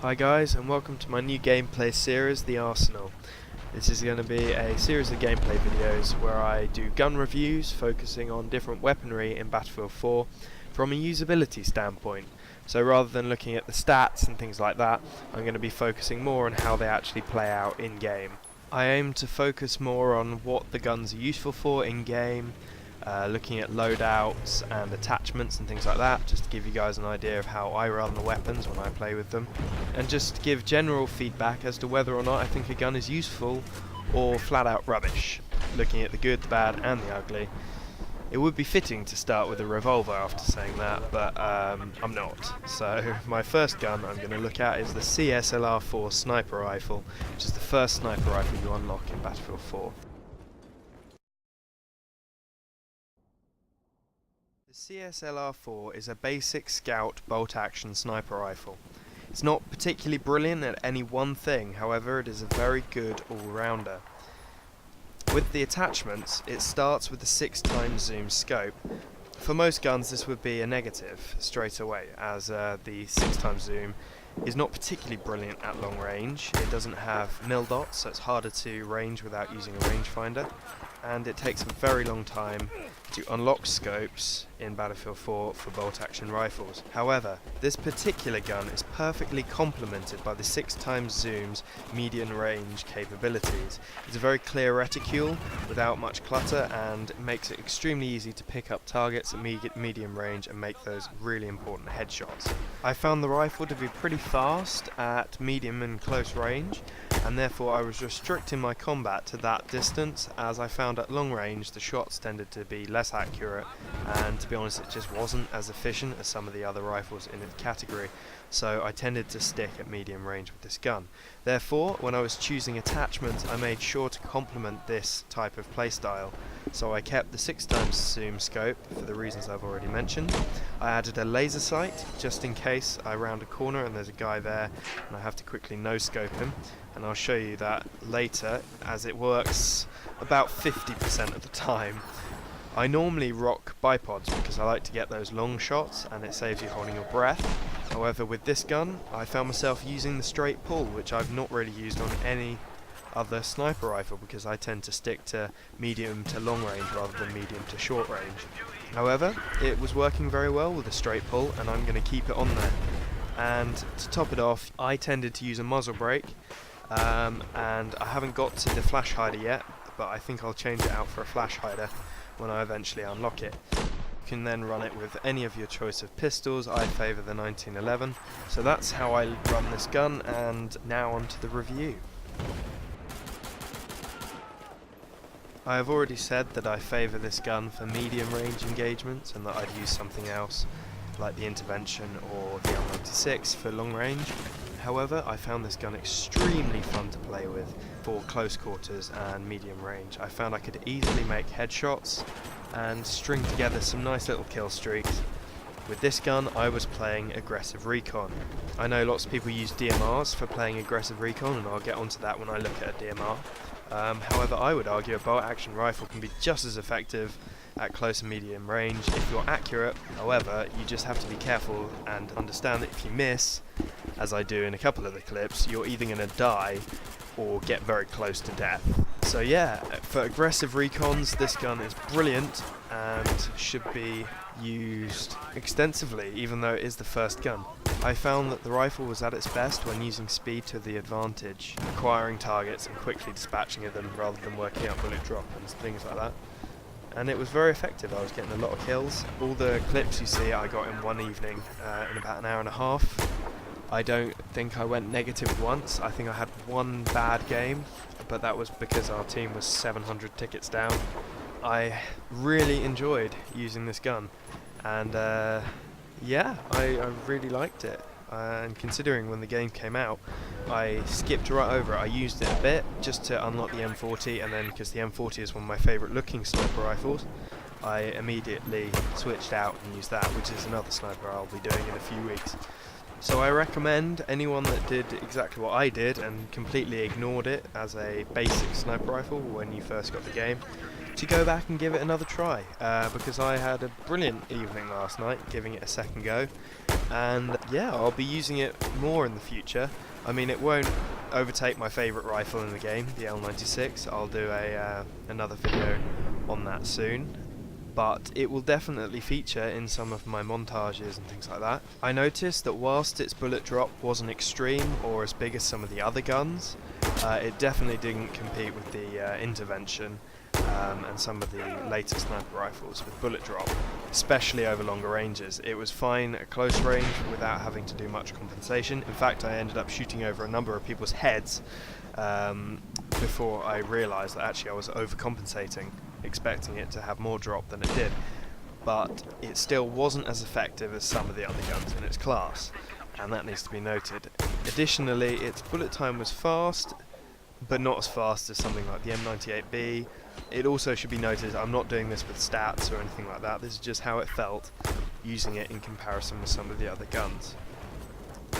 Hi guys, and welcome to my new gameplay series, The Arsenal. This is going to be a series of gameplay videos where I do gun reviews focusing on different weaponry in Battlefield 4 from a usability standpoint. So rather than looking at the stats and things like that, I'm going to be focusing more on how they actually play out in game. I aim to focus more on what the guns are useful for in game, looking at loadouts and attachments and things like that, just to give you guys an idea of how I run the weapons when I play with them, and just give general feedback as to whether or not I think a gun is useful or flat out rubbish, looking at the good, the bad and the ugly. It would be fitting to start with a revolver after saying that, but I'm not. So my first gun I'm going to look at is the CS-LR4 sniper rifle, which is the first sniper rifle you unlock in Battlefield 4. The CS-LR4 is a basic scout bolt-action sniper rifle. It's not particularly brilliant at any one thing, however it is a very good all-rounder. With the attachments, it starts with the 6x zoom scope. For most guns this would be a negative straight away, as the 6x zoom is not particularly brilliant at long range. It doesn't have mil dots, so it's harder to range without using a rangefinder, and it takes a very long time to unlock scopes in Battlefield 4 for bolt-action rifles. However, this particular gun is perfectly complemented by the 6x zoom's medium range capabilities. It's a very clear reticule without much clutter, and makes it extremely easy to pick up targets at medium range and make those really important headshots. I found the rifle to be pretty fast at medium and close range, and therefore I was restricting my combat to that distance, as I found at long range the shots tended to be less accurate, and to be honest it just wasn't as efficient as some of the other rifles in its category, so I tended to stick at medium range with this gun. Therefore, when I was choosing attachments, I made sure to complement this type of playstyle. So I kept the 6x zoom scope for the reasons I've already mentioned. I added a laser sight just in case I round a corner and there's a guy there and I have to quickly no-scope him, and I'll show you that later, as it works about 50% of the time. I normally rock bipods because I like to get those long shots and it saves you holding your breath. However, with this gun I found myself using the straight pull, which I've not really used on any other sniper rifle because I tend to stick to medium to long range rather than medium to short range. However, it was working very well with a straight pull, and I'm going to keep it on there. And to top it off, I tended to use a muzzle brake, and I haven't got to the flash hider yet, but I think I'll change it out for a flash hider when I eventually unlock it. You can then run it with any of your choice of pistols. I favour the 1911. So that's how I run this gun, and now on to the review. I have already said that I favour this gun for medium range engagements, and that I'd use something else like the Intervention or the L96 for long range. However, I found this gun extremely fun to play with for close quarters and medium range. I found I could easily make headshots and string together some nice little kill streaks. With this gun I was playing aggressive recon. I know lots of people use DMRs for playing aggressive recon, and I'll get onto that when I look at a DMR. However, I would argue a bolt-action rifle can be just as effective at close and medium range if you're accurate. However, you just have to be careful and understand that if you miss, as I do in a couple of the clips, you're either going to die or get very close to death. So yeah, for aggressive recons this gun is brilliant and should be used extensively, even though it is the first gun. I found that the rifle was at its best when using speed to the advantage, acquiring targets and quickly dispatching of them rather than working out bullet drop and things like that. And it was very effective. I was getting a lot of kills. All the clips you see I got in one evening, in about an hour and a half. I don't think I went negative once. I think I had one bad game, but that was because our team was 700 tickets down. I really enjoyed using this gun, and yeah, I really liked it. And considering when the game came out, I skipped right over it. I used it a bit just to unlock the M40, and then because the M40 is one of my favourite looking sniper rifles, I immediately switched out and used that, which is another sniper I'll be doing in a few weeks. So I recommend anyone that did exactly what I did and completely ignored it as a basic sniper rifle when you first got the game, to go back and give it another try, because I had a brilliant evening last night giving it a second go, and yeah, I'll be using it more in the future. I mean, it won't overtake my favourite rifle in the game, the L96. I'll do another video on that soon, but it will definitely feature in some of my montages and things like that. I noticed that whilst its bullet drop wasn't extreme or as big as some of the other guns, it definitely didn't compete with the Intervention and some of the later sniper rifles with bullet drop, especially over longer ranges. It was fine at close range without having to do much compensation. In fact, I ended up shooting over a number of people's heads before I realised that actually I was overcompensating, expecting it to have more drop than it did. But it still wasn't as effective as some of the other guns in its class, and that needs to be noted. Additionally, its bullet time was fast, but not as fast as something like the M98B. It also should be noted, I'm not doing this with stats or anything like that, this is just how it felt using it in comparison with some of the other guns.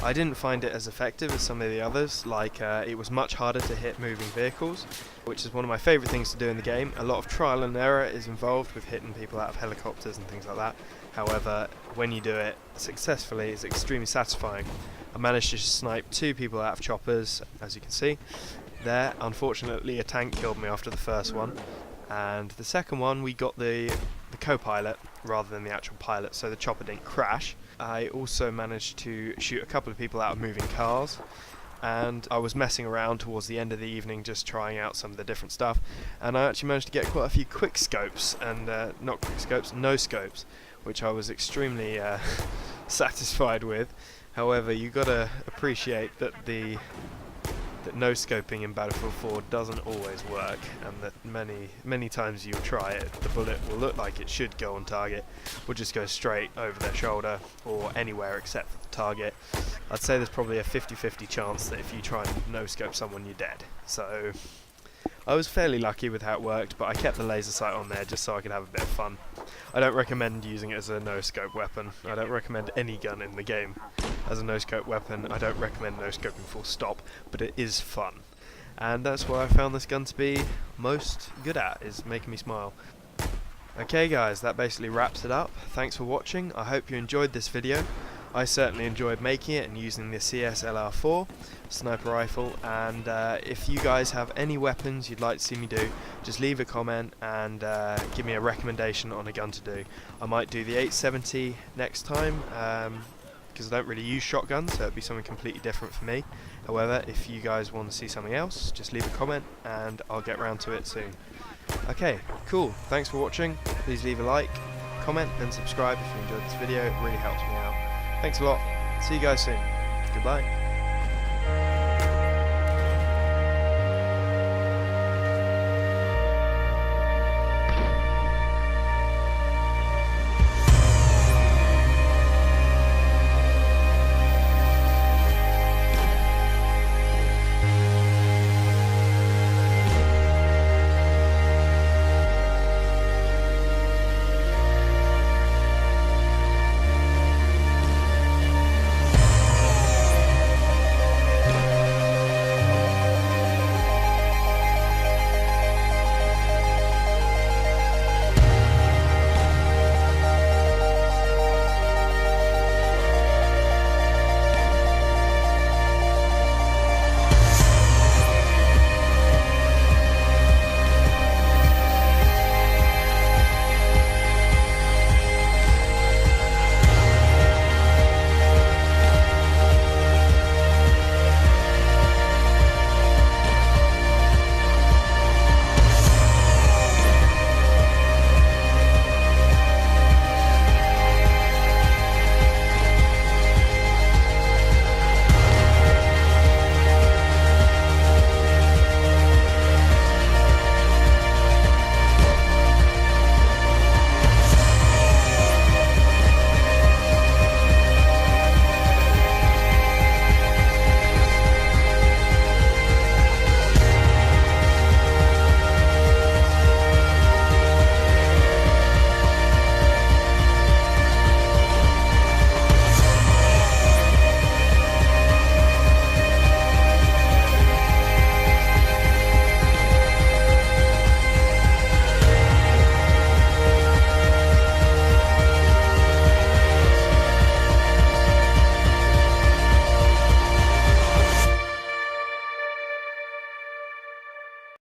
I didn't find it as effective as some of the others, like it was much harder to hit moving vehicles, which is one of my favourite things to do in the game. A lot of trial and error is involved with hitting people out of helicopters and things like that. However, when you do it successfully, it's extremely satisfying. I managed to snipe 2 people out of choppers, as you can see there. Unfortunately, a tank killed me after the first one, and the second one we got the co-pilot rather than the actual pilot, so the chopper didn't crash. I also managed to shoot a couple of people out of moving cars, and I was messing around towards the end of the evening just trying out some of the different stuff, and I actually managed to get quite a few quick scopes, and not quick scopes, no scopes, which I was extremely satisfied with. However, you gotta appreciate that that no scoping in Battlefield 4 doesn't always work, and that many times you'll try it, the bullet will look like it should go on target, will just go straight over their shoulder or anywhere except for the target. I'd say there's probably a 50-50 chance that if you try and no scope someone, you're dead. So I was fairly lucky with how it worked, but I kept the laser sight on there just so I could have a bit of fun. I don't recommend using it as a no-scope weapon. I don't recommend any gun in the game as a no-scope weapon. I don't recommend no-scoping full stop, but it is fun. And that's what I found this gun to be most good at, is making me smile. Okay guys, that basically wraps it up. Thanks for watching. I hope you enjoyed this video. I certainly enjoyed making it and using the CS-LR4 sniper rifle, and if you guys have any weapons you'd like to see me do, just leave a comment and give me a recommendation on a gun to do. I might do the 870 next time, because I don't really use shotguns, so it'd be something completely different for me. However, if you guys want to see something else, just leave a comment and I'll get round to it soon. Okay, cool. Thanks for watching. Please leave a like, comment and subscribe if you enjoyed this video. It really helps me out. Thanks a lot. See you guys soon. Goodbye.